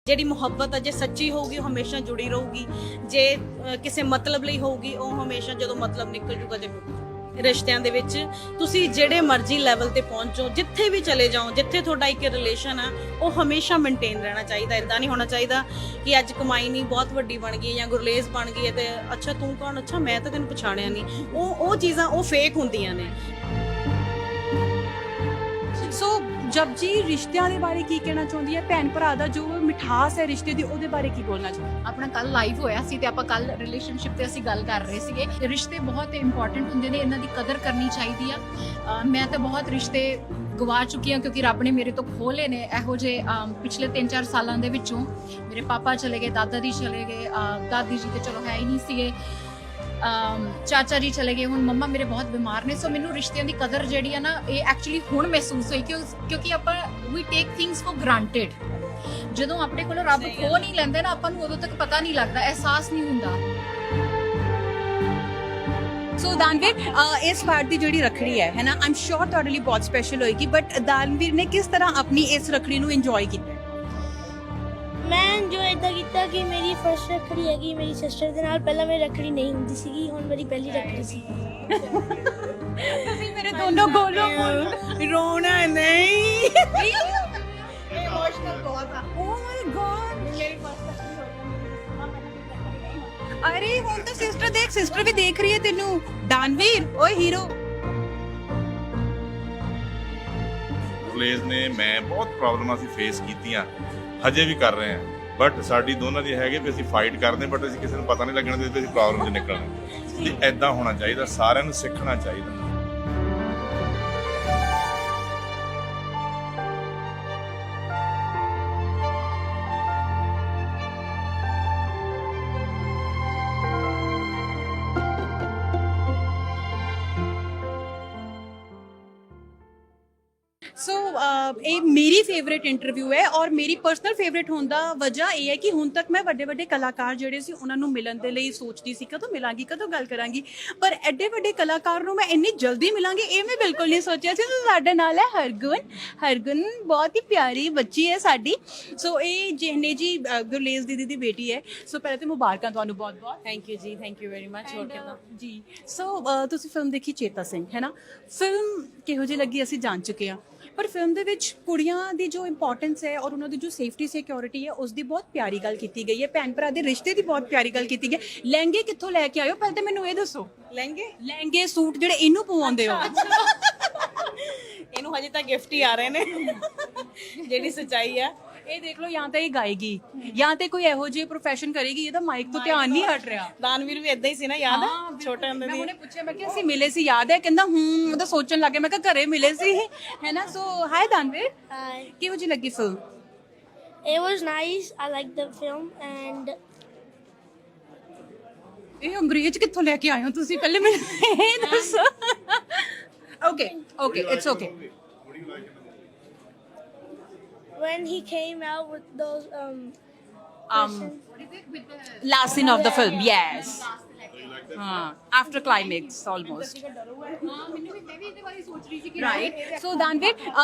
ਜਿਹੜੀ ਮੁਹੱਬਤ ਹੈ ਜੇ ਸੱਚੀ ਹੋਊਗੀ ਉਹ ਹਮੇਸ਼ਾ ਜੁੜੀ ਰਹੂਗੀ। ਜੇ ਕਿਸੇ ਮਤਲਬ ਲਈ ਹੋਊਗੀ ਉਹ ਹਮੇਸ਼ਾ ਜਦੋਂ ਮਤਲਬ ਨਿਕਲ ਜੂਗਾ ਤੇ ਰਿਸ਼ਤਿਆਂ ਦੇ ਵਿੱਚ ਤੁਸੀਂ ਜਿਹੜੇ ਮਰਜ਼ੀ ਲੈਵਲ ਤੇ ਪਹੁੰਚੋ, ਜਿੱਥੇ ਵੀ ਚਲੇ ਜਾਓ, ਜਿੱਥੇ ਤੁਹਾਡਾ ਇੱਕ ਰਿਲੇਸ਼ਨ ਆ ਉਹ ਹਮੇਸ਼ਾ ਮੇਨਟੇਨ ਰਹਿਣਾ ਚਾਹੀਦਾ। ਇਦਾਂ ਨਹੀਂ ਹੋਣਾ ਚਾਹੀਦਾ ਕਿ ਅੱਜ ਕਮਾਈ ਨਹੀਂ ਬਹੁਤ ਵੱਡੀ ਬਣ ਗਈ ਜਾਂ ਗੁਰਲੇਸ ਬਣ ਗਈ ਹੈ ਤੇ ਅੱਛਾ ਤੂੰ ਕੌਣ, ਅੱਛਾ ਮੈਂ ਤਾਂ ਤੈਨੂੰ ਪਛਾਣਿਆ ਨਹੀਂ। ਉਹ ਚੀਜ਼ਾਂ ਉਹ ਫੇਕ ਹੁੰਦੀਆਂ ਨੇ। ਸੋ ਜਪਜੀ ਰਿਸ਼ਤਿਆਂ ਦੇ ਬਾਰੇ ਕੀ ਕਹਿਣਾ ਚਾਹੁੰਦੀ ਹੈ? ਭੈਣ ਭਰਾ ਦਾ ਜੋ ਮਿਠਾਸ ਹੈ ਰਿਸ਼ਤੇ ਦੀ, ਉਹਦੇ ਬਾਰੇ ਕੀ ਬੋਲਣਾ ਚਾਹੁੰਦੀ? ਆਪਣਾ ਕੱਲ ਲਾਈਵ ਹੋਇਆ ਸੀ ਤੇ ਆਪਾਂ ਕੱਲ ਰਿਲੇਸ਼ਨਸ਼ਿਪ ਤੇ ਅਸੀਂ ਗੱਲ ਕਰ ਰਹੇ ਸੀਗੇ। ਰਿਸ਼ਤੇ ਬਹੁਤ ਇੰਪੋਰਟੈਂਟ ਹੁੰਦੇ ਨੇ, ਇਹਨਾਂ ਦੀ ਕਦਰ ਕਰਨੀ ਚਾਹੀਦੀ ਆ। ਮੈਂ ਤਾਂ ਬਹੁਤ ਰਿਸ਼ਤੇ ਗਵਾ ਚੁੱਕੀ ਹਾਂ ਕਿਉਂਕਿ ਰੱਬ ਨੇ ਮੇਰੇ ਤੋਂ ਖੋਲੇ ਨੇ ਇਹੋ ਜਿਹੇ। ਪਿਛਲੇ 3-4 ਸਾਲਾਂ ਦੇ ਵਿੱਚੋਂ ਮੇਰੇ ਪਾਪਾ ਚਲੇ ਗਏ, ਦਾਦਾ ਜੀ ਚਲੇ ਗਏ, ਦਾਦੀ ਜੀ ਤੇ ਚਲੋ ਹੈ ਹੀ ਨਹੀਂ ਸੀਗੇ, ਚਾਚਾ ਜੀ ਚਲੇ ਗਏ, ਹੁਣ ਮੰਮਾ ਮੇਰੇ ਬਹੁਤ ਬਿਮਾਰ ਨੇ। ਸੋ ਮੈਨੂੰ ਰਿਸ਼ਤਿਆਂ ਦੀ ਕਦਰ ਜਿਹੜੀ ਆ ਨਾ ਇਹ ਐਕਚੁਅਲੀ ਹੁਣ ਮਹਿਸੂਸ ਹੋਈ ਕਿਉਂਕਿ ਆਪਾਂ ਵੀ ਟੇਕ ਥਿੰਗਸ ਫॉर ਗ੍ਰਾਂਟਡ। ਜਦੋਂ ਆਪਣੇ ਕੋਲੋਂ ਰੱਬ ਖੋ ਨਹੀਂ ਲੈਂਦੇ ਨਾ ਆਪਾਂ ਨੂੰ ਉਦੋਂ ਤੱਕ ਪਤਾ ਨਹੀਂ ਲੱਗਦਾ, ਅਹਿਸਾਸ ਨਹੀਂ ਹੁੰਦਾ। ਸੋ ਦਾਨਵੀਰ, ਇਸ ਵਾਰ ਦੀ ਜਿਹੜੀ ਰੱਖੜੀ ਹੈ ਨਾ, ਆਮ ਸ਼ੋਰ ਤੁਹਾਡੇ ਲਈ ਬਹੁਤ ਸਪੈਸ਼ਲ ਹੋਏਗੀ, ਬਟ ਦਾਨਵੀਰ ਨੇ ਕਿਸ ਤਰ੍ਹਾਂ ਆਪਣੀ ਇਸ ਰੱਖੜੀ ਨੂੰ ਇੰਜੋਏ ਕੀਤਾ? ਮੈਂ ਜੋ ਇਦਾਂ ਕੀਤਾ ਕਿ ਮੇਰੀ ਫਰਸਟ ਰੱਖੜੀ ਹੈਗੀ ਮੇਰੀ ਸਿਸਟਰ ਦੇ ਨਾਲ। ਪਹਿਲਾਂ ਮੇਰੀ ਰੱਖੜੀ ਨਹੀਂ ਹੁੰਦੀ ਸੀਗੀ, ਹੁਣ ਮੇਰੀ ਪਹਿਲੀ ਰੱਖੜੀ ਸੀ। ਤੁਸੀਂ ਮੇਰੇ ਦੋਨੋਂ ਗੋਲੋਂ ਰੋਣਾ ਨਹੀਂ। ਇਮੋਸ਼ਨਲ ਬਹੁਤ ਆ। ਓ ਮਾਈ ਗॉड, ਮੇਰੀ ਫਸਟ ਰੱਖੜੀ ਹੋ ਗਈ। ਅਰੇ ਹੁਣ ਤਾਂ ਸਿਸਟਰ ਦੇਖ, ਸਿਸਟਰ ਵੀ ਦੇਖ ਰਹੀ ਹੈ ਤੈਨੂੰ। ਦਾਨਵੀਰ ਓਏ ਹੀਰੋ। ਗੁਰਲੇਸ ਨੇ ਮੈਂ ਬਹੁਤ ਪ੍ਰੋਬਲਮਾਂ ਅਸੀਂ ਫੇਸ ਕੀਤੀਆਂ, ਹਜੇ ਵੀ ਕਰ ਰਹੇ ਹਾਂ, ਬਟ ਸਾਡੀ ਦੋਨਾਂ ਦੀ ਹੈਗੇ ਵੀ ਅਸੀਂ ਫਾਈਟ ਕਰਦੇ, ਬਟ ਅਸੀਂ ਕਿਸੇ ਨੂੰ ਪਤਾ ਨਹੀਂ ਲੱਗਣ ਦਿੰਦੇ ਅਸੀਂ ਪ੍ਰੋਬਲਮ 'ਚ ਨਿਕਲਣਾ। ਤੇ ਐਦਾਂ ਹੋਣਾ ਚਾਹੀਦਾ, ਸਾਰਿਆਂ ਨੂੰ ਸਿੱਖਣਾ ਚਾਹੀਦਾ। ਸੋ ਇਹ ਮੇਰੀ ਫੇਵਰੇਟ ਇੰਟਰਵਿਊ ਹੈ ਔਰ ਮੇਰੀ ਪਰਸਨਲ ਫੇਵਰੇਟ ਹੋਣ ਦਾ ਵਜ੍ਹਾ ਇਹ ਹੈ ਕਿ ਹੁਣ ਤੱਕ ਮੈਂ ਵੱਡੇ ਵੱਡੇ ਕਲਾਕਾਰ ਜਿਹੜੇ ਸੀ ਉਹਨਾਂ ਨੂੰ ਮਿਲਣ ਦੇ ਲਈ ਸੋਚਦੀ ਸੀ ਕਦੋਂ ਮਿਲਾਂਗੀ, ਕਦੋਂ ਗੱਲ ਕਰਾਂਗੀ, ਪਰ ਐਡੇ ਵੱਡੇ ਕਲਾਕਾਰ ਨੂੰ ਮੈਂ ਇੰਨੀ ਜਲਦੀ ਮਿਲਾਂਗੀ ਇਹ ਮੈਂ ਬਿਲਕੁਲ ਨਹੀਂ ਸੋਚਿਆ ਸੀ। ਸੋ ਸਾਡੇ ਨਾਲ ਹੈ ਹਰਗੁਣ ਬਹੁਤ ਹੀ ਪਿਆਰੀ ਬੱਚੀ ਹੈ ਸਾਡੀ। ਸੋ ਇਹ ਜਿਹਨੇ ਜੀ ਗੁਰਲੇਸ ਦੀਦੀ ਦੀ ਬੇਟੀ ਹੈ। ਸੋ ਪਹਿਲੇ ਤਾਂ ਮੁਬਾਰਕਾਂ ਤੁਹਾਨੂੰ ਬਹੁਤ ਬਹੁਤ। ਥੈਂਕ ਯੂ ਜੀ, ਥੈਂਕ ਯੂ ਵੈਰੀ ਮਚ। ਹੋਰ ਕਿਦਾਂ ਜੀ? ਸੋ ਤੁਸੀਂ ਫਿਲਮ ਦੇਖੀ ਚੇਤਾ ਸਿੰਘ, ਹੈ ਨਾ? ਫਿਲਮ ਕਿਹੋ ਜਿਹੀ ਲੱਗੀ ਅਸੀਂ ਜਾਣ ਚੁੱਕੇ ਹਾਂ, ਪਰ ਫਿਲਮ ਦੇ ਵਿੱਚ ਕੁੜੀਆਂ ਦੀ ਜੋ ਇੰਪੋਰਟੈਂਸ ਹੈ ਔਰ ਉਹਨਾਂ ਦੀ ਜੋ ਸੇਫਟੀ ਸਿਕਿਉਰਿਟੀ ਹੈ ਉਸ ਦੀ ਬਹੁਤ ਪਿਆਰੀ ਗੱਲ ਕੀਤੀ ਗਈ ਹੈ। ਭੈਣ ਭਰਾ ਦੇ ਰਿਸ਼ਤੇ ਦੀ ਬਹੁਤ ਪਿਆਰੀ ਗੱਲ ਕੀਤੀ ਗਈ ਹੈ। ਲਹਿੰਗੇ ਕਿੱਥੋਂ ਲੈ ਕੇ ਆਇਓ ਪਹਿਲਾਂ ਤਾਂ ਮੈਨੂੰ ਇਹ ਦੱਸੋ। ਲਹਿੰਗੇ ਸੂਟ ਜਿਹੜੇ ਇਹਨੂੰ ਪਵਾਉਂਦੇ ਹੋ? ਇਹਨੂੰ ਹਜੇ ਤਾਂ ਗਿਫਟ ਹੀ ਆ ਰਹੇ ਨੇ। ਜਿਹੜੀ ਸੱਚਾਈ ਆ ਇਹ ਦੇਖ ਲਓ, ਜਾਂ ਤਾਂ ਇਹ ਗਾਏਗੀ ਜਾਂ ਤੇ ਕੋਈ ਇਹੋ ਜਿਹੇ ਪ੍ਰੋਫੈਸ਼ਨ ਕਰੇਗੀ, ਇਹਦਾ ਮਾਈਕ ਤੋਂ ਧਿਆਨ ਨਹੀਂ ਹਟ ਰਿਹਾ। ਦਾਨਵੀਰ ਵੀ ਇਦਾਂ ਹੀ ਸੀ ਨਾ, ਯਾਦ ਆ ਛੋਟੇ ਹੁੰਦੇ ਮੈਂ ਦੀ? ਉਹਨੇ ਪੁੱਛਿਆ, ਮੈਂ ਕਿਹਾ ਅਸੀਂ ਮਿਲੇ ਸੀ ਯਾਦ ਹੈ? ਕਹਿੰਦਾ ਉਹਦਾ ਸੋਚਣ ਲੱਗੇ। ਮੈਂ ਕਿਹਾ ਘਰੇ ਮਿਲੇ ਸੀ, ਹੈ ਨਾ? So high ਦਾਨਵੀਰ, Hi. ਕਿਹੋ ਜਿਹੀ ਲੱਗੀ film? It was nice. I liked the film and ਇਹ ਅੰਗਰੇਜ਼ ਕਿੱਥੋਂ ਲੈ ਕੇ ਆਏ ਹੋ ਤੁਸੀਂ? ਪਹਿਲੇ ਮੈਨੂੰ ਇਹ ਦੱਸੋ। Okay it's okay. when he came out with those Last scene of the film, yes. After climax almost. Right. So दानवीर,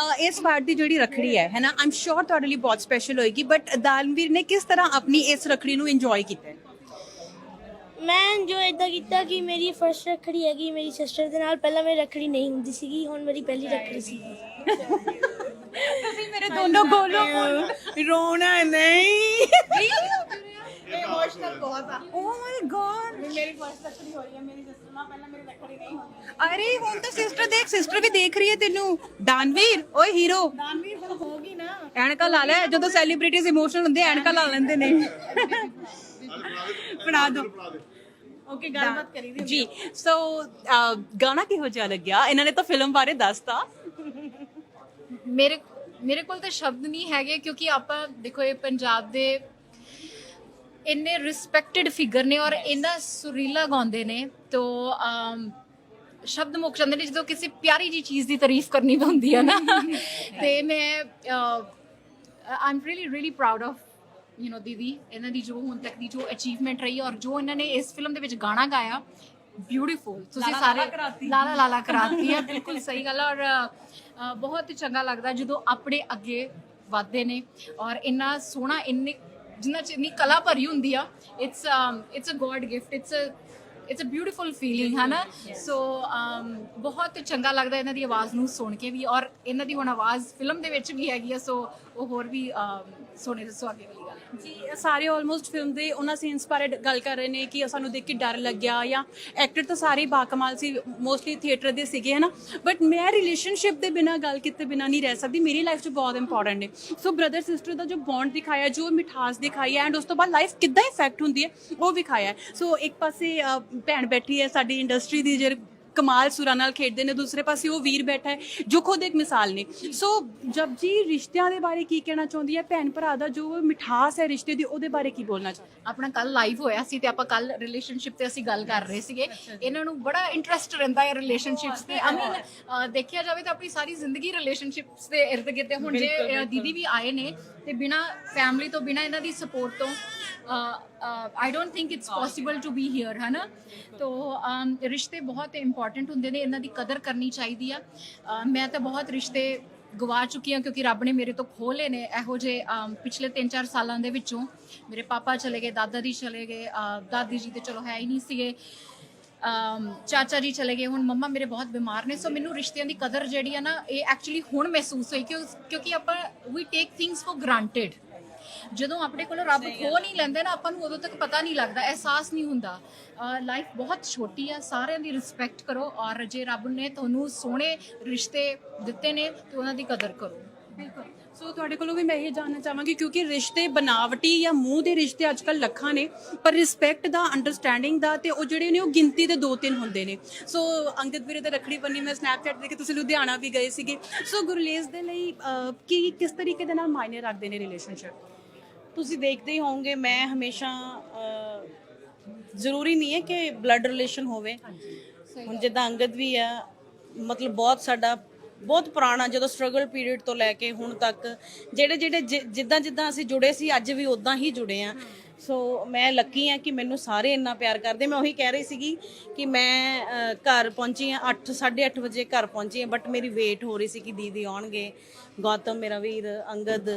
इस बार ਦੀ ਜਿਹੜੀ ਰੱਖੜੀ ਹੈ ਨਾ, ਆਮ ਸ਼ੋਰ ਤੁਹਾਡੇ ਲਈ ਬਹੁਤ ਸਪੈਸ਼ਲ ਹੋਏਗੀ, ਬਟ ਦਾਨਵੀਰ ਨੇ ਕਿਸ ਤਰ੍ਹਾਂ ਆਪਣੀ ਇਸ ਰੱਖੜੀ ਨੂੰ ਇੰਜੋਏ ਕੀਤਾ? ਮੈਂ ਜੋ ਇਦਾਂ ਕੀਤਾ ਕਿ ਮੇਰੀ ਫਰਸਟ ਰੱਖੜੀ ਹੈਗੀ ਮੇਰੀ ਸਿਸਟਰ ਦੇ ਨਾਲ। ਪਹਿਲਾਂ ਮੇਰੀ ਰੱਖੜੀ ਨਹੀਂ ਹੁੰਦੀ ਸੀਗੀ, ਹੁਣ ਮੇਰੀ ਪਹਿਲੀ ਰੱਖੜੀ ਸੀ। ਤੁਸੀਂ ਮੇਰੇ ਦੋਨੋਂ ਗੋਲੋਂ ਰੋਣਾ ਨਹੀਂ। ਇਮੋਸ਼ਨਲ ਬਹੁਤ ਆ। ਓ ਮਾਈ ਗॉड, ਮੇਰੀ ਫਸਟ ਰੱਖੜੀ ਹੋ ਰਹੀ ਹੈ ਮੇਰੀ ਸਿਸਟਰ ਨਾਲ। ਪਹਿਲਾਂ ਮੇਰੀ ਰੱਖੜੀ ਨਹੀਂ ਹੁੰਦੀ। ਅਰੇ ਹੁਣ ਤਾਂ ਸਿਸਟਰ ਦੇਖ, ਸਿਸਟਰ ਵੀ ਦੇਖ ਰਹੀ ਹੈ ਤੈਨੂੰ। ਦਾਨਵੀਰ ਓਏ ਹੀਰੋ। ਦਾਨਵੀਰ ਹੁਣ ਹੋਗੀ ਨਾ। ਐਨਕਾਂ ਲਾ ਲੈ, ਜਦੋਂ ਸੈਲੀਬ੍ਰਿਟੀਜ਼ ਇਮੋਸ਼ਨਲ ਹੁੰਦੇ ਐਨਕਾਂ ਲਾ ਲੈਂਦੇ ਨੇ। ਬਣਾ ਦੋ। ਓਕੇ, ਗੱਲਬਾਤ ਕਰੀ ਦੀ ਜੀ। ਸੋ ਗਾਣਾ ਕਿਹੋ ਜਿਹਾ ਲੱਗਿਆ? ਇਹਨਾਂ ਨੇ ਤਾਂ ਫਿਲਮ ਬਾਰੇ ਦੱਸਤਾ। ਮੇਰੇ ਕੋਲ ਤਾਂ ਸ਼ਬਦ ਨਹੀਂ ਹੈਗੇ ਕਿਉਂਕਿ ਆਪਾਂ ਦੇਖੋ ਇਹ ਪੰਜਾਬ ਦੇ ਇੰਨੇ ਰਿਸਪੈਕਟਡ ਫਿਗਰ ਨੇ ਔਰ ਇੰਨਾ ਸੁਰੀਲਾ ਗਾਉਂਦੇ ਨੇ, ਤੋ ਸ਼ਬਦ ਮੁੱਕ ਜਾਂਦੇ ਨੇ ਜਦੋਂ ਕਿਸੇ ਪਿਆਰੀ ਜੀ ਚੀਜ਼ ਦੀ ਤਾਰੀਫ ਕਰਨੀ ਹੁੰਦੀ ਹੈ ਨਾ। ਤੇ ਮੈਂ ਆਮ ਰੀਲੀ ਪ੍ਰਾਊਡ ਆਫ ਦੀਦੀ, ਇਹਨਾਂ ਦੀ ਜੋ ਹੁਣ ਤੱਕ ਦੀ ਜੋ ਅਚੀਵਮੈਂਟ ਰਹੀ ਔਰ ਜੋ ਇਹਨਾਂ ਨੇ ਇਸ ਫਿਲਮ ਦੇ ਵਿੱਚ ਗਾਣਾ ਗਾਇਆ, ਬਿਊਟੀਫੁਲ। ਤੁਸੀਂ ਸਾਰੇ ਲਾਲਾ ਕਰਾਤੀ ਹੈ, ਬਿਲਕੁਲ ਸਹੀ ਗੱਲ ਹੈ। ਔਰ ਬਹੁਤ ਚੰਗਾ ਲੱਗਦਾ ਜਦੋਂ ਆਪਣੇ ਅੱਗੇ ਵੱਧਦੇ ਨੇ ਔਰ ਇੰਨਾ ਸੋਹਣਾ, ਇੰਨੇ ਜਿੰਨਾ ਚ ਇੰਨੀ ਕਲਾ ਭਰੀ ਹੁੰਦੀ ਆ it's a God gift it's a beautiful feeling ਹੈ ਨਾ ਸੋ ਬਹੁਤ ਚੰਗਾ ਲੱਗਦਾ ਇਹਨਾਂ ਦੀ ਆਵਾਜ਼ ਨੂੰ ਸੁਣ ਕੇ ਵੀ ਔਰ ਇਹਨਾਂ ਦੀ ਹੁਣ ਆਵਾਜ਼ ਫਿਲਮ ਦੇ ਵਿੱਚ ਵੀ ਹੈਗੀ ਆ ਸੋ ਉਹ ਹੋਰ ਵੀ ਸੋਹਣੇ ਸੁਹਾਗੇ ਵਾਲੀ ਗੱਲ ਹੈ ਜੀ ਸਾਰੇ ਆਲਮੋਸਟ ਫਿਲਮ ਦੇ ਉਹਨਾਂ ਸੀਨਸ ਬਾਰੇ ਗੱਲ ਕਰ ਰਹੇ ਨੇ ਕਿ ਸਾਨੂੰ ਦੇਖ ਕੇ ਡਰ ਲੱਗਿਆ ਜਾਂ ਐਕਟਰ ਤਾਂ ਸਾਰੇ ਬਾਕਮਾਲ ਸੀ ਮੋਸਟਲੀ ਥੀਏਟਰ ਦੇ ਸੀਗੇ ਹਨਾ ਬਟ ਮੈਂ ਰਿਲੇਸ਼ਨਸ਼ਿਪ ਦੇ ਬਿਨਾਂ ਗੱਲ ਕੀਤੇ ਬਿਨਾਂ ਨਹੀਂ ਰਹਿ ਸਕਦੀ ਮੇਰੀ ਲਾਈਫ 'ਚ ਬਹੁਤ ਇੰਪੋਰਟੈਂਟ ਨੇ ਸੋ ਬ੍ਰਦਰ ਸਿਸਟਰ ਦਾ ਜੋ ਬੌਂਡ ਦਿਖਾਇਆ ਜੋ ਮਿਠਾਸ ਦਿਖਾਈ ਹੈ ਐਂਡ ਉਸ ਤੋਂ ਬਾਅਦ ਲਾਈਫ ਕਿੱਦਾਂ ਇਫੈਕਟ ਹੁੰਦੀ ਹੈ ਉਹ ਵਿਖਾਇਆ ਹੈ ਸੋ ਇੱਕ ਪਾਸੇ ਭੈਣ ਬੈਠੀ ਹੈ ਸਾਡੀ ਇੰਡਸਟਰੀ ਦੀ ਜਿਹੜੇ ਕਮਾਲ ਸੁਰਾਂ ਨਾਲ ਖੇਡਦੇ ਨੇ ਦੂਸਰੇ ਪਾਸੇ ਉਹ ਵੀਰ ਬੈਠਾ ਹੈ ਜੋ ਖੁਦ ਇੱਕ ਮਿਸਾਲ ਨੇ ਸੋ ਜਬ ਜੀ ਰਿਸ਼ਤਿਆਂ ਦੇ ਬਾਰੇ ਕੀ ਕਹਿਣਾ ਚਾਹੁੰਦੀ ਹੈ ਭੈਣ ਭਰਾ ਦਾ ਜੋ ਮਿਠਾਸ ਹੈ ਰਿਸ਼ਤੇ ਦੀ ਉਹਦੇ ਬਾਰੇ ਕੀ ਬੋਲਣਾ ਚਾਹੁੰਦੀ ਆਪਣਾ ਕੱਲ ਲਾਈਵ ਹੋਇਆ ਸੀ ਤੇ ਆਪਾਂ ਕੱਲ ਰਿਲੇਸ਼ਨਸ਼ਿਪ ਤੇ ਅਸੀਂ ਗੱਲ ਕਰ ਰਹੇ ਸੀਗੇ ਇਹਨਾਂ ਨੂੰ ਬੜਾ ਇੰਟਰਸਟ ਰਹਿੰਦਾ ਹੈ ਰਿਲੇਸ਼ਨਸ਼ਿਪਸ ਤੇ ਆਈ ਮੀਨ ਦੇਖਿਆ ਜਾਵੇ ਤਾਂ ਆਪਣੀ ਸਾਰੀ ਜ਼ਿੰਦਗੀ ਰਿਲੇਸ਼ਨਸ਼ਿਪਸ ਦੇ ਇਰਦ ਗਿਰਦ ਤੇ ਹੁਣ ਜੇ ਦੀਦੀ ਵੀ ਆਏ ਨੇ ਤੇ ਬਿਨਾ ਫੈਮਿਲੀ ਤੋਂ ਬਿਨਾ ਇਹਨਾਂ ਦੀ ਸਪੋਰਟ ਤੋਂ I don't think it's possible to be here है ना तो रिश्ते बहुत इंपॉर्टेंट ਹੁੰਦੇ ਨੇ ਇਹਨਾਂ ਦੀ ਕਦਰ ਕਰਨੀ ਚਾਹੀਦੀ ਆ ਮੈਂ ਤਾਂ ਬਹੁਤ ਰਿਸ਼ਤੇ ਗਵਾ ਚੁੱਕੀ ਹਾਂ ਕਿਉਂਕਿ ਰੱਬ ਨੇ ਮੇਰੇ ਤੋਂ ਖੋਹ ਲਏ ਨੇ ਇਹੋ ਜਿਹੇ ਪਿਛਲੇ 3-4 ਸਾਲਾਂ ਦੇ ਵਿੱਚੋਂ ਮੇਰੇ ਪਾਪਾ ਚਲੇ ਗਏ ਦਾਦਾ ਜੀ ਚਲੇ ਗਏ ਦਾਦੀ ਜੀ ਤੇ ਚਲੋ ਹੈ ਹੀ ਨਹੀਂ ਸੀਗੇ ਚਾਚਾ ਜੀ ਚਲੇ ਗਏ ਹੁਣ ਮੰਮਾ ਮੇਰੇ ਬਹੁਤ ਬਿਮਾਰ ਨੇ ਸੋ ਮੈਨੂੰ ਰਿਸ਼ਤਿਆਂ ਦੀ ਕਦਰ ਜਿਹੜੀ ਆ ਨਾ ਇਹ ਐਕਚੁਅਲੀ ਹੁਣ ਮਹਿਸੂਸ ਹੋਈ ਕਿਉਂਕਿ ਆਪਾਂ ਵੀ ਟੇਕ ਥਿੰਗਸ ਫॉर ਗ੍ਰਾਂਟਡ ਜਦੋਂ ਆਪਣੇ ਕੋਲੋਂ ਰੱਬ ਖੋਹ ਨਹੀਂ ਲੈਂਦੇ ਨਾ ਆਪਾਂ ਨੂੰ ਉਦੋਂ ਤੱਕ ਪਤਾ ਨਹੀਂ ਲੱਗਦਾ ਅਹਿਸਾਸ ਨਹੀਂ ਹੁੰਦਾ ਲਾਈਫ ਬਹੁਤ ਛੋਟੀ ਆ ਸਾਰਿਆਂ ਦੀ ਰਿਸਪੈਕਟ ਕਰੋ ਔਰ ਜੇ ਰੱਬ ਨੇ ਤੁਹਾਨੂੰ ਸੋਹਣੇ ਰਿਸ਼ਤੇ ਦਿੱਤੇ ਨੇ ਤੇ ਉਹਨਾਂ ਦੀ ਕਦਰ ਕਰੋ ਬਿਲਕੁਲ ਸੋ ਤੁਹਾਡੇ ਕੋਲੋਂ ਵੀ ਮੈਂ ਇਹ ਜਾਣਨਾ ਚਾਹਾਂਗੀ ਕਿਉਂਕਿ ਰਿਸ਼ਤੇ ਬਨਾਵਟੀ ਜਾਂ ਮੂੰਹ ਦੇ ਰਿਸ਼ਤੇ ਅੱਜ ਕੱਲ੍ਹ ਲੱਖਾਂ ਨੇ ਪਰ ਰਿਸਪੈਕਟ ਦਾ ਅੰਡਰਸਟੈਂਡਿੰਗ ਦਾ ਤੇ ਉਹ ਜਿਹੜੇ ਨੇ ਉਹ ਗਿਣਤੀ ਦੇ 2-3 ਹੁੰਦੇ ਨੇ ਸੋ ਅੰਗਦ ਵੀਰੇ ਦਾ ਰੱਖੜੀ ਬੰਨੀ ਮੈਂ ਸਨੈਪਚੈਟ ਦੇ ਕੇ ਤੁਸੀਂ ਲੁਧਿਆਣਾ ਵੀ ਗਏ ਸੀਗੇ ਸੋ ਗੁਰਲੇਸ ਦੇ ਲਈ ਕਿਸ ਤਰੀਕੇ ਦੇ ਨਾਲ ਮਾਇਨੇ ਰੱਖਦੇ ਨੇ ਰਿਲੇਸ਼ਨਸ਼ਿਪ ਤੁਸੀਂ ਦੇਖਦੇ ਹੀ ਹੋਵੋਗੇ ਮੈਂ ਹਮੇਸ਼ਾ ਜ਼ਰੂਰੀ ਨਹੀਂ ਹੈ ਕਿ ਬਲੱਡ ਰਿਲੇਸ਼ਨ ਹੋਵੇ ਹੁਣ ਜਿੱਦਾਂ ਅੰਗਦ ਵੀ ਆ ਮਤਲਬ ਬਹੁਤ ਸਾਡਾ ਬਹੁਤ ਪੁਰਾਣਾ ਜਦੋਂ ਸਟਰਗਲ ਪੀਰੀਅਡ ਤੋਂ ਲੈ ਕੇ ਹੁਣ ਤੱਕ ਜਿਹੜੇ ਜਿੱਦਾਂ ਅਸੀਂ ਜੁੜੇ ਸੀ ਅੱਜ ਵੀ ਉਦਾਂ ਹੀ ਜੁੜੇ ਆ ਸੋ ਮੈਂ ਲੱਕੀ ਆ ਕਿ ਮੈਨੂੰ ਸਾਰੇ ਇੰਨਾ ਪਿਆਰ ਕਰਦੇ ਮੈਂ ਉਹੀ ਕਹਿ ਰਹੀ ਸੀਗੀ ਕਿ ਮੈਂ ਘਰ ਪਹੁੰਚੀ ਆ 8:30 ਵਜੇ ਘਰ ਪਹੁੰਚੀ ਆ ਬਟ ਮੇਰੀ ਵੇਟ ਹੋ ਰਹੀ ਸੀ ਕਿ ਦੀਦੀ ਆਉਣਗੇ ਗੌਤਮ ਮੇਰਾ ਵੀਰ ਅੰਗਦ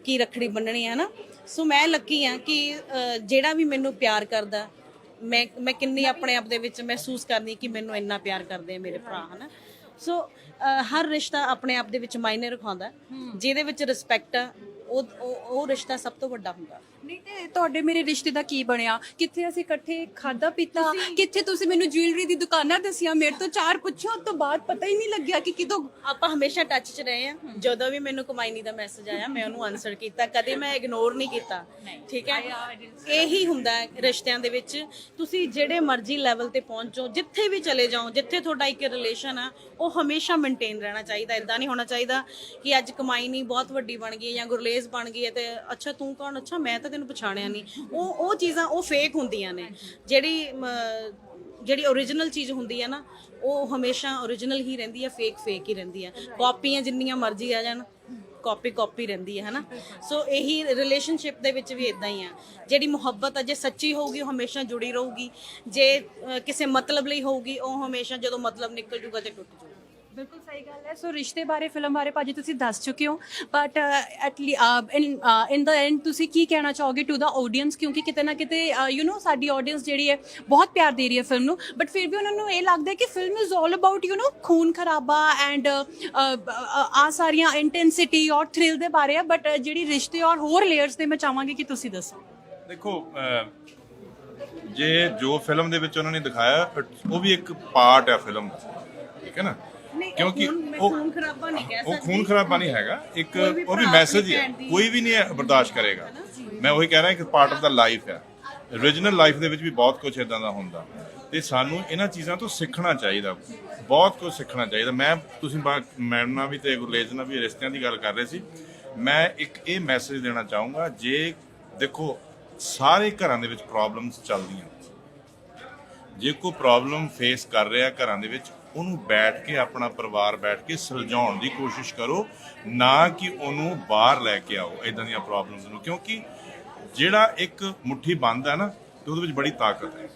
ਕੀ ਰੱਖੜੀ ਬੰਨਣੀ ਹੈ ਨਾ ਸੋ ਮੈਂ ਲੱਕੀ ਆ ਕਿ ਜਿਹੜਾ ਵੀ ਮੈਨੂੰ ਪਿਆਰ ਕਰਦਾ ਮੈਂ ਕਿੰਨੀ ਆਪਣੇ ਆਪ ਦੇ ਵਿੱਚ ਮਹਿਸੂਸ ਕਰਦੀ ਕਿ ਮੈਨੂੰ ਇੰਨਾ ਪਿਆਰ ਕਰਦੇ ਆ ਮੇਰੇ ਭਰਾ ਹਨਾ ਸੋ ਹਰ ਰਿਸ਼ਤਾ ਆਪਣੇ ਆਪ ਦੇ ਵਿੱਚ ਮਾਇਨੇ ਰਖਾਉਂਦਾ ਜਿਹਦੇ ਵਿੱਚ ਰਿਸਪੈਕਟ ਆ ਉਹ ਰਿਸ਼ਤਾ ਸਭ ਤੋਂ ਵੱਡਾ ਹੁੰਦਾ ਨਹੀਂ ਤੇ ਤੁਹਾਡੇ ਮੇਰੇ ਰਿਸ਼ਤੇ ਦਾ ਕੀ ਬਣਿਆ ਕਿੱਥੇ ਅਸੀਂ ਇਕੱਠੇ ਖਾਦਾ ਪੀਤਾ ਕਿੱਥੇ ਤੁਸੀਂ ਮੈਨੂੰ ਜੁਐਲਰੀ ਦੀ ਦੁਕਾਨਾਂ ਦੱਸੀਆਂ ਮੇਰੇ ਤੋਂ 4 ਪੁੱਛੋ ਉਸ ਤੋਂ ਬਾਅਦ ਪਤਾ ਹੀ ਨਹੀਂ ਲੱਗਿਆ ਕਿ ਕਿਦੋਂ ਆਪਾਂ ਹਮੇਸ਼ਾ ਟੱਚ 'ਚ ਰਹੇ ਆ ਜਦੋਂ ਵੀ ਮੈਨੂੰ ਕਮਾਈਨੀ ਦਾ ਮੈਸੇਜ ਆਇਆ ਮੈਂ ਉਹਨੂੰ ਆਨਸਰ ਕੀਤਾ ਕਦੇ ਮੈਂ ਇਗਨੋਰ ਨਹੀਂ ਕੀਤਾ ਠੀਕ ਹੈ ਇਹੀ ਹੁੰਦਾ ਹੈ ਰਿਸ਼ਤਿਆਂ ਦੇ ਵਿੱਚ ਤੁਸੀਂ ਜਿਹੜੇ ਮਰਜ਼ੀ ਲੈਵਲ ਤੇ ਪਹੁੰਚੋ ਜਿੱਥੇ ਵੀ ਚਲੇ ਜਾਓ ਜਿੱਥੇ ਤੁਹਾਡਾ ਇੱਕ ਰਿਲੇਸ਼ਨ ਆ ਉਹ ਹਮੇਸ਼ਾ ਮੇਨਟੇਨ ਰਹਿਣਾ ਚਾਹੀਦਾ ਇਦਾਂ ਨਹੀਂ ਹੋਣਾ ਚਾਹੀਦਾ ਕਿ ਅੱਜ ਕਮਾਈਨੀ ਬਹੁਤ ਵੱਡੀ ਬਣ ਗਈ ਜਾਂ ਗੁਰਲੇਸ ਬਣ ਗਈ ਹੈ ਤੇ ਅੱਛਾ ਤੂੰ ਕੌਣ ਅੱਛਾ ਮੈਂ ਤਾਂ ਤੈਨੂੰ ਪਛਾਣਿਆ ਨਹੀਂ ਉਹ ਚੀਜ਼ਾਂ ਉਹ ਫੇਕ ਹੁੰਦੀਆਂ ਨੇ ਜਿਹੜੀ ਓਰੀਜਨਲ ਚੀਜ਼ ਹੁੰਦੀ ਹੈ ਨਾ ਉਹ ਹਮੇਸ਼ਾ ਓਰੀਜਨਲ ਹੀ ਰਹਿੰਦੀ ਹੈ ਫੇਕ ਹੀ ਰਹਿੰਦੀ ਹੈ ਕਾਪੀਆਂ ਜਿੰਨੀਆਂ ਮਰਜ਼ੀ ਆ ਜਾਣ ਕਾਪੀ ਰਹਿੰਦੀ ਹੈ ਹਨਾ ਸੋ ਇਹੀ ਰਿਲੇਸ਼ਨਸ਼ਿਪ ਦੇ ਵਿੱਚ ਵੀ ਇਦਾਂ ਹੀ ਆ ਜਿਹੜੀ ਮੁਹੱਬਤ ਆ ਜੇ ਸੱਚੀ ਹੋਊਗੀ ਉਹ ਹਮੇਸ਼ਾ ਜੁੜੀ ਰਹੂਗੀ ਜੇ ਕਿਸੇ ਮਤਲਬ ਲਈ ਹੋਊਗੀ ਉਹ ਹਮੇਸ਼ਾ ਜਦੋਂ ਮਤਲਬ ਨਿਕਲ ਜੂਗਾ ਤੇ ਟੁੱਟ ਜੂਗਾ ਬਿਲਕੁਲ ਸਹੀ ਗੱਲ ਹੈ ਸੋ ਰਿਸ਼ਤੇ ਬਾਰੇ ਫਿਲਮ ਬਾਰੇ ਭਾਜੀ ਤੁਸੀਂ ਦੱਸ ਚੁੱਕੇ ਹੋ ਬਟ ਇਨ ਦਾ ਐਂਡ ਤੁਸੀਂ ਕੀ ਕਹਿਣਾ ਚਾਹੋਗੇ ਟੂ ਦਾ ਆਡੀਅנס ਕਿਉਂਕਿ ਕਿਤੇ ਨਾ ਕਿਤੇ ਸਾਡੀ ਆਡੀਅנס ਜਿਹੜੀ ਹੈ ਬਹੁਤ ਪਿਆਰ ਦੇ ਰਹੀ ਹੈ ਫਿਲਮ ਨੂੰ ਬਟ ਫਿਰ ਵੀ ਉਹਨਾਂ ਨੂੰ ਇਹ ਲੱਗਦਾ ਹੈ ਕਿ ਫਿਲਮ ਇਜ਼ ਆਲ ਅਬਾਊਟ ਖੂਨ ਖਰਾਬਾ ਐਂਡ ਆ ਸਾਰੀਆਂ ਇੰਟੈਂਸਿਟੀ ਔਰ ਥ੍ਰਿਲ ਦੇ ਬਾਰੇ ਹੈ ਬਟ ਜਿਹੜੀ ਰਿਸ਼ਤੇ ਔਰ ਹੋਰ ਲੇਅਰਸ ਤੇ ਮੈਂ ਚਾਹਾਂਗੀ ਕਿ ਤੁਸੀਂ ਦੱਸੋ ਦੇਖੋ ਜੇ ਜੋ ਫਿਲਮ ਦੇ ਵਿੱਚ ਉਹਨਾਂ ਨੇ ਦਿਖਾਇਆ ਉਹ ਵੀ ਇੱਕ ਪਾਰਟ ਹੈ ਫਿਲਮ ਦਾ ਠੀਕ ਹੈ ਨਾ ਕਿਉਂਕਿ ਉਹ ਖੂਨ ਖਰਾਬਾ ਨਹੀਂ ਕਹਿ ਸਕਦੇ ਉਹ ਖੂਨ ਖਰਾਬਾ ਨਹੀਂ ਹੈਗਾ ਇੱਕ ਉਹ ਵੀ ਮੈਸੇਜ ਹੈ ਕੋਈ ਵੀ ਨਹੀਂ ਬਰਦਾਸ਼ਤ ਕਰੇਗਾ ਮੈਂ ਉਹੀ ਕਹਿ ਰਿਹਾ ਕਿ ਪਾਰਟ ਆਫ ਦਾ ਲਾਈਫ ਹੈ ਓਰੀਜਨਲ ਲਾਈਫ ਦੇ ਵਿੱਚ ਵੀ ਬਹੁਤ ਕੁਝ ਇਦਾਂ ਦਾ ਹੁੰਦਾ ਤੇ ਸਾਨੂੰ ਇਹਨਾਂ ਚੀਜ਼ਾਂ ਤੋਂ ਸਿੱਖਣਾ ਚਾਹੀਦਾ ਬਹੁਤ ਕੁਝ ਸਿੱਖਣਾ ਚਾਹੀਦਾ ਤੁਸੀਂ ਮੈਡਮ ਨਾਲ ਵੀ ਤੇ ਗੁਰਲੇਜ ਨਾਲ ਵੀ ਰਿਸ਼ਤਿਆਂ ਦੀ ਗੱਲ ਕਰ ਰਹੇ ਸੀ ਮੈਂ ਇੱਕ ਇਹ ਮੈਸੇਜ ਦੇਣਾ ਚਾਹੂੰਗਾ ਜੇ ਦੇਖੋ ਸਾਰੇ ਘਰਾਂ ਦੇ ਵਿੱਚ ਪ੍ਰੋਬਲਮਸ ਚੱਲਦੀਆਂ ਜੇ ਕੋਈ ਪ੍ਰੋਬਲਮ ਫੇਸ ਕਰ ਰਿਹਾ ਘਰਾਂ ਦੇ ਵਿੱਚ ਉਹਨੂੰ ਬੈਠ ਕੇ ਆਪਣਾ ਪਰਿਵਾਰ ਬੈਠ ਕੇ ਸੁਲਝਾਉਣ ਦੀ ਕੋਸ਼ਿਸ਼ ਕਰੋ ਨਾ ਕਿ ਉਹਨੂੰ ਬਾਹਰ ਲੈ ਕੇ ਆਓ ਇਦਾਂ ਦੀਆਂ ਪ੍ਰੋਬਲਮਸ ਨੂੰ ਕਿਉਂਕਿ ਜਿਹੜਾ ਇੱਕ ਮੁੱਠੀ ਬੰਦ ਹੈ ਨਾ ਤੇ ਉਹਦੇ ਵਿੱਚ ਬੜੀ ਤਾਕਤ ਹੈ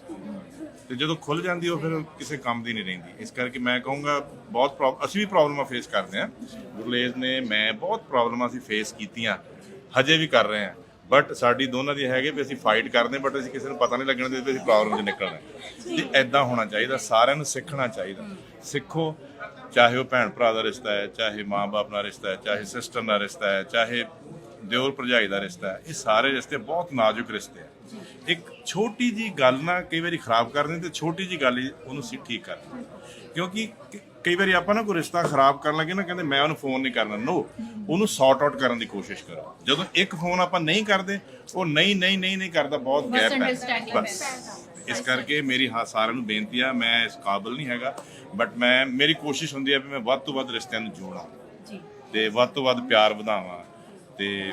ਤੇ ਜਦੋਂ ਖੁੱਲ ਜਾਂਦੀ ਉਹ ਫਿਰ ਕਿਸੇ ਕੰਮ ਦੀ ਨਹੀਂ ਰਹਿੰਦੀ ਇਸ ਕਰਕੇ ਮੈਂ ਕਹੂੰਗਾ ਅਸੀਂ ਵੀ ਪ੍ਰੋਬਲਮਾਂ ਫੇਸ ਕਰਦੇ ਹਾਂ ਗੁਰਲੇਜ ਨੇ ਮੈਂ ਬਹੁਤ ਪ੍ਰੋਬਲਮਾਂ ਅਸੀਂ ਫੇਸ ਕੀਤੀਆਂ ਹਜੇ ਵੀ ਕਰ ਰਹੇ ਹਾਂ ਬਟ ਸਾਡੀ ਦੋਨਾਂ ਦੀ ਹੈਗੇ ਵੀ ਅਸੀਂ ਫਾਈਟ ਕਰਦੇ ਬਟ ਅਸੀਂ ਕਿਸੇ ਨੂੰ ਪਤਾ ਨਹੀਂ ਲੱਗਣ ਦਿੰਦੇ ਵੀ ਅਸੀਂ ਪ੍ਰੋਬਲਮ 'ਚ ਨਿਕਲਣਾ ਤੇ ਐਦਾਂ ਹੋਣਾ ਚਾਹੀਦਾ। ਸਾਰਿਆਂ ਨੂੰ ਸਿੱਖਣਾ ਚਾਹੀਦਾ। ਸਿੱਖੋ, ਚਾਹੇ ਉਹ ਭੈਣ ਭਰਾ ਦਾ ਰਿਸ਼ਤਾ ਹੈ, ਚਾਹੇ ਮਾਂ-ਬਾਪ ਨਾਲ ਰਿਸ਼ਤਾ ਹੈ, ਚਾਹੇ ਸਿਸਟਰ ਨਾਲ ਰਿਸ਼ਤਾ ਹੈ, ਚਾਹੇ ਦਿਓਰ ਭਰਜਾਈ ਦਾ ਰਿਸ਼ਤਾ ਹੈ, ਇਹ ਸਾਰੇ ਰਿਸ਼ਤੇ ਬਹੁਤ ਨਾਜ਼ੁਕ ਰਿਸ਼ਤੇ ਆ। ਇੱਕ ਛੋਟੀ ਜੀ ਗੱਲ ਨਾ ਕਈ ਵਾਰੀ ਖਰਾਬ ਕਰ ਦਿੰਦੇ ਤੇ ਛੋਟੀ ਜੀ ਗੱਲ ਹੀ ਉਹਨੂੰ ਠੀਕ ਕਰ ਦਿੰਦੇ। ਕਿਉਂਕਿ ਕਈ ਵਾਰੀ ਆਪਾਂ ਨਾ ਕੋਈ ਰਿਸ਼ਤਾ ਖਰਾਬ ਕਰਨ ਲੱਗੇ ਨਾ ਕਹਿੰਦੇ ਮੈਂ ਉਹਨੂੰ ਫੋਨ ਨਹੀਂ ਕਰਨਾ। ਨੋ, ਉਹਨੂੰ ਸੌਰਟ ਆਊਟ ਕਰਨ ਦੀ ਕੋਸ਼ਿਸ਼ ਕਰੋ। ਜਦੋਂ ਇੱਕ ਫੋਨ ਆਪਾਂ ਨਹੀਂ ਕਰਦੇ ਉਹ ਨਹੀਂ ਕਰਦਾ, ਬਹੁਤ ਗੈਪ ਹੈ ਬਸ। ਇਸ ਕਰਕੇ ਮੇਰੀ ਸਾਰਿਆਂ ਨੂੰ ਬੇਨਤੀ ਆ, ਮੈਂ ਇਸ ਕਾਬਿਲ ਨਹੀਂ ਹੈਗਾ ਬਟ ਮੇਰੀ ਕੋਸ਼ਿਸ਼ ਹੁੰਦੀ ਹੈ ਵੀ ਮੈਂ ਵੱਧ ਤੋਂ ਵੱਧ ਰਿਸ਼ਤਿਆਂ ਨੂੰ ਜੋੜਾਂ ਤੇ ਵੱਧ ਤੋਂ ਵੱਧ ਪਿਆਰ ਵਧਾਵਾਂ ਤੇ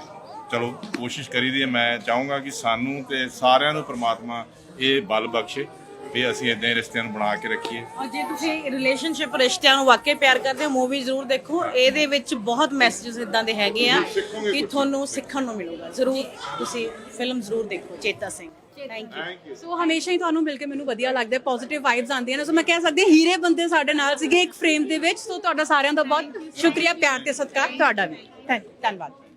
ਚਲੋ ਕੋਸ਼ਿਸ਼ ਕਰੀਦੀ ਹੈ। ਮੈਂ ਚਾਹੂੰਗਾ ਕਿ ਸਾਨੂੰ ਤੇ ਸਾਰਿਆਂ ਨੂੰ ਪ੍ਰਮਾਤਮਾ ਇਹ ਬਲ ਬਖਸ਼ੇ ਵੀ ਅਸੀਂ ਇਦਾਂ ਹੀ ਰਿਸ਼ਤਿਆਂ ਨੂੰ ਬਣਾ ਕੇ ਰੱਖੀਏ। ਔਰ ਜੇ ਤੁਸੀਂ ਰਿਲੇਸ਼ਨਸ਼ਿਪ ਰਿਸ਼ਤਿਆਂ ਨੂੰ ਵਾਕਈ ਪਿਆਰ ਕਰਦੇ ਹੋ, ਮੂਵੀ ਜ਼ਰੂਰ ਦੇਖੋ। ਇਹਦੇ ਵਿੱਚ ਬਹੁਤ ਮੈਸੇजेस ਇਦਾਂ ਦੇ ਹੈਗੇ ਆ ਕਿ ਤੁਹਾਨੂੰ ਸਿੱਖਣ ਨੂੰ ਮਿਲੂਗਾ। ਜ਼ਰੂਰ ਤੁਸੀਂ ਫਿਲਮ ਜ਼ਰੂਰ ਦੇਖੋ, ਚੇਤਾ ਸਿੰਘ। Thank you. ਸੋ ਹਮੇਸ਼ਾ ਹੀ ਤੁਹਾਨੂੰ ਮਿਲ ਕੇ ਮੈਨੂੰ ਵਧੀਆ ਲੱਗਦਾ, ਪੋਜ਼ਿਟਿਵ ਵਾਈਬਸ ਆਉਂਦੀਆਂ ਨੇ। ਸੋ ਮੈਂ ਕਹਿ ਸਕਦੀ ਹਾਂ ਹੀਰੇ ਬੰਦੇ ਸਾਡੇ ਨਾਲ ਸੀਗੇ ਇੱਕ ਫਰੇਮ ਦੇ ਵਿੱਚ। ਸੋ ਤੁਹਾਡਾ ਸਾਰਿਆਂ ਦਾ ਬਹੁਤ ਸ਼ੁਕਰੀਆ, ਪਿਆਰ ਤੇ ਸਤਿਕਾਰ ਤੁਹਾਡਾ ਵੀ। ਧੰਨਵਾਦ।